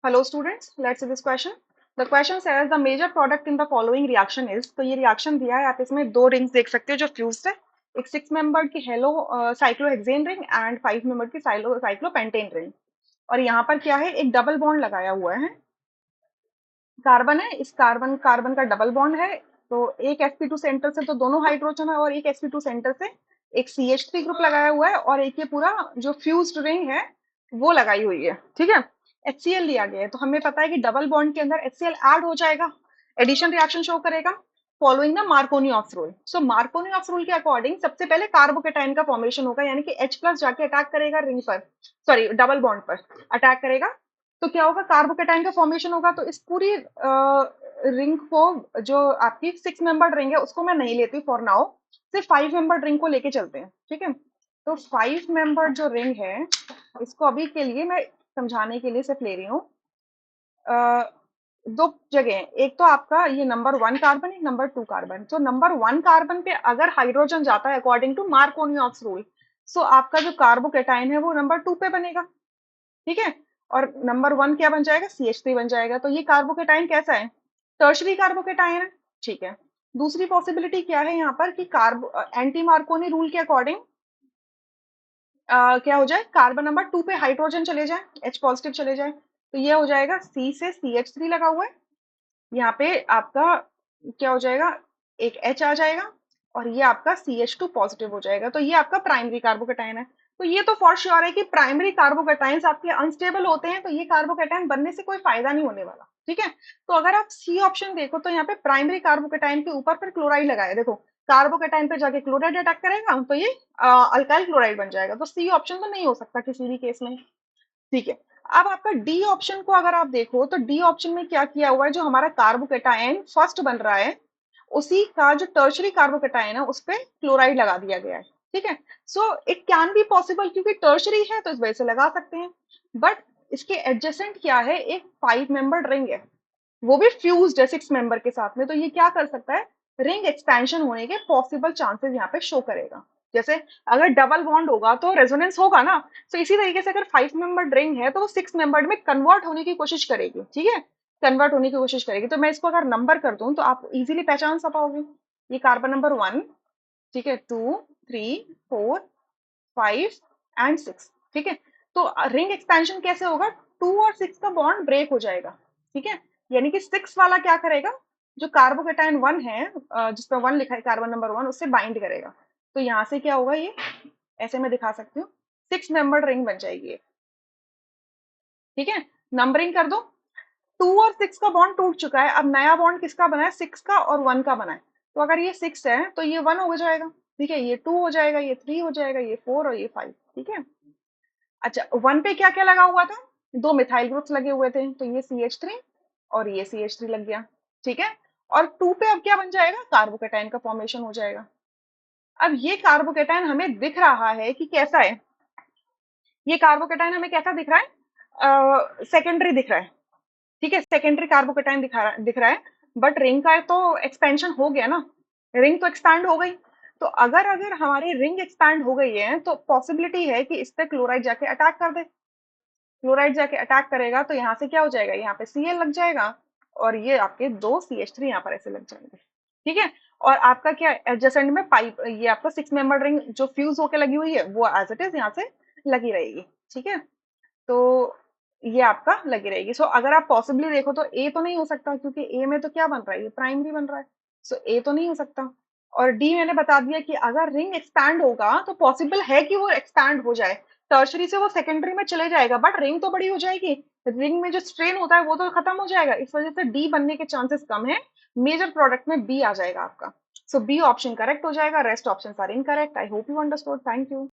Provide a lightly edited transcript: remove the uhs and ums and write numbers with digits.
Hello students, let's see this question. The question says the major product in the following reaction is, तो ये reaction दिया है, आप इसमें दो रिंग्स देख सकते हो जो फ्यूज्ड है, एक 6 मेंबर्ड की hello cyclohexane ring and 5 membered की साइक्लोपेंटेन रिंग। और यहाँ पर क्या है, एक डबल बॉन्ड लगाया हुआ है, कार्बन है, इस कार्बन कार्बन का डबल बॉन्ड है। तो एक sp2 सेंटर से तो दोनों हाइड्रोजन है, और एक sp2 सेंटर से एक CH3 ग्रुप लगाया हुआ है, और एक ये पूरा जो फ्यूज्ड रिंग है वो लगाई हुई है। ठीक है, HCl लिया गया है, तो हमें पता है कि डबल बॉन्ड के अंदर HCl ऐड हो जाएगा, एडिशन रिएक्शन शो करेगा following the Markovnikov of rule. So Markovnikov of rule के अकॉर्डिंग सबसे पहले कार्बोकेटाइन का फॉर्मेशन होगा, यानी कि H प्लस जाके अटैक करेगा रिंग पर, सॉरी डबल बॉन्ड पर अटैक करेगा। तो क्या होगा, कार्बोकेटाइन का फॉर्मेशन होगा। तो इस पूरी रिंग को, जो आपकी 6 मेंबर्ड रिंग है उसको मैं नहीं लेती फॉर नाउ, सिर्फ 5 मेंबर्ड रिंग को लेके चलते हैं। ठीक है, तो 5 मेंबर्ड जो रिंग है इसको अभी के लिए मैं समझाने के लिए सिर्फ ले रही हूँ। दो जगह हैं, एक तो आपका ये नंबर 1 कार्बन, एक नंबर 2 कार्बन। तो नंबर 1 कार्बन पे अगर हाइड्रोजन जाता है according to Markovnikov of rule, so आपका जो कार्बोकेटाइन है वो नंबर 2 पे बनेगा। ठीक है, और नंबर 1 क्या बन जाएगा, CH3 बन जाएगा। तो ये कार्बोकेटाइन कैसा है, टर्शरी कार्बोकेटाइन है। ठीक है, दूसरी पॉसिबिलिटी क्या है यहाँ पर कि कार्बो एंटी मार्कोनी रूल के अकॉर्डिंग क्या हो जाए, कार्बन नंबर 2 पे हाइड्रोजन चले जाए, H पॉजिटिव चले जाए, तो ये हो जाएगा C से CH3 लगा हुआ है, यहाँ पे आपका क्या हो जाएगा, एक H आ जाएगा, और ये आपका CH2 पॉजिटिव हो जाएगा। तो ये आपका प्राइमरी कार्बोकेटाइन है। तो ये तो फॉर श्योर है कि प्राइमरी कार्बोकेटाइन्स आपके अनस्टेबल होते हैं, तो ये कार्बोकेटाइन बनने से कोई फायदा नहीं होने वाला। ठीक है, तो अगर आप सी ऑप्शन देखो तो यहाँ पे प्राइमरी कार्बोकेटाइन के ऊपर फिर क्लोराइड लगाए, देखो कार्बोकेटाइन पे जाके क्लोराइड अटैक करेगा तो ये अल्काइल क्लोराइड बन जाएगा। तो सी ऑप्शन तो नहीं हो सकता किसी भी केस में। ठीक है, अब आपका डी ऑप्शन को अगर आप देखो तो डी ऑप्शन में क्या किया हुआ है, जो हमारा कार्बोकेटाइन फर्स्ट बन रहा है उसी का जो टर्शरी कार्बोकेटाइन है उस पे क्लोराइड लगा दिया गया है। ठीक है, so it can be possible, क्योंकि टर्शरी है तो इस वजह से लगा सकते हैं। बट इसके एडजेसेंट क्या है, एक 5 मेंबर्ड रिंग है, वो भी फ्यूज्ड है 6 मेंबर के साथ में। तो ये क्या कर सकता है, रिंग एक्सपेंशन होने के पॉसिबल चांसेस यहाँ पे शो करेगा। जैसे अगर डबल बॉन्ड होगा तो रेजोनेंस होगा ना, तो इसी तरीके से अगर 5 मेंबर्ड रिंग है तो वो 6 मेंबर्ड में कन्वर्ट होने की कोशिश करेगी। ठीक है, कन्वर्ट होने की कोशिश करेगी। तो मैं इसको अगर नंबर कर दूं तो आप इजीली पहचान सा पाओगे, ये कार्बन नंबर 1, ठीक है, 2, 3, 4, 5 एंड 6। ठीक है, तो रिंग एक्सपेंशन कैसे होगा, 2 और 6 का बॉन्ड ब्रेक हो जाएगा। ठीक है, यानी कि 6 वाला क्या करेगा, जो कार्बोकेटाइन 1 है, जिसपे 1 लिखा है कार्बन नंबर 1, उससे बाइंड करेगा। तो यहाँ से क्या होगा, ये ऐसे मैं दिखा सकती हूँ, 6 मेंबर्ड रिंग बन जाएगी ये। ठीक है, नंबरिंग कर दो, 2 और 6 का बॉन्ड टूट चुका है, अब नया बॉन्ड किसका बना है, 6 का और 1 का बना है। तो अगर ये 6 है तो ये 1 हो जाएगा। ठीक है, ये 2 हो जाएगा, ये 3 हो जाएगा, ये 4 और ये 5। ठीक है, अच्छा 1 पे क्या क्या लगा हुआ था, दो मिथाइल ग्रुप्स लगे हुए थे, तो ये CH3 और ये CH3 लग गया। ठीक है, और 2 पे अब क्या बन जाएगा, कार्बोकेटाइन का फॉर्मेशन हो जाएगा। अब ये कार्बोकेटाइन हमें दिख रहा है कि कैसा है, ये कार्बोकेटाइन हमें कैसा दिख रहा है, सेकेंडरी दिख रहा है। ठीक है, सेकेंडरी कार्बोकेटाइन दिख रहा है, बट रिंग का तो एक्सपेंशन हो गया ना, रिंग तो एक्सपैंड हो गई। तो अगर अगर हमारी रिंग एक्सपैंड हो गई है तो पॉसिबिलिटी है कि इस पे क्लोराइड जाके अटैक कर दे। क्लोराइड जाके अटैक करेगा तो यहाँ से क्या हो जाएगा, यहाँ पे Cl लग जाएगा, और ये आपके दो CH3 यहाँ पर ऐसे लग जाएंगे। ठीक है, और आपका क्या एडजेसेंट में पाइप, ये आपका 6 मेंबर रिंग जो फ्यूज होके लगी हुई है वो एज इट इज यहाँ से लगी रहेगी। ठीक है, तो ये आपका लगी रहेगी। सो अगर आप पॉसिबली देखो तो ए तो नहीं हो सकता, क्योंकि ए में तो क्या बन रहा है, ये प्राइमरी बन रहा है। सो ए तो नहीं हो सकता। और डी मैंने बता दिया कि अगर रिंग एक्सपैंड होगा तो पॉसिबल है कि वो एक्सपैंड हो जाए, टर्शरी से वो सेकेंडरी में चले जाएगा, बट रिंग तो बड़ी हो जाएगी, रिंग में जो स्ट्रेन होता है वो तो खत्म हो जाएगा। इस वजह से डी बनने के चांसेस कम है, मेजर प्रोडक्ट में बी आ जाएगा आपका। सो बी ऑप्शन करेक्ट हो जाएगा, rest option are incorrect. I hope you understood, thank you.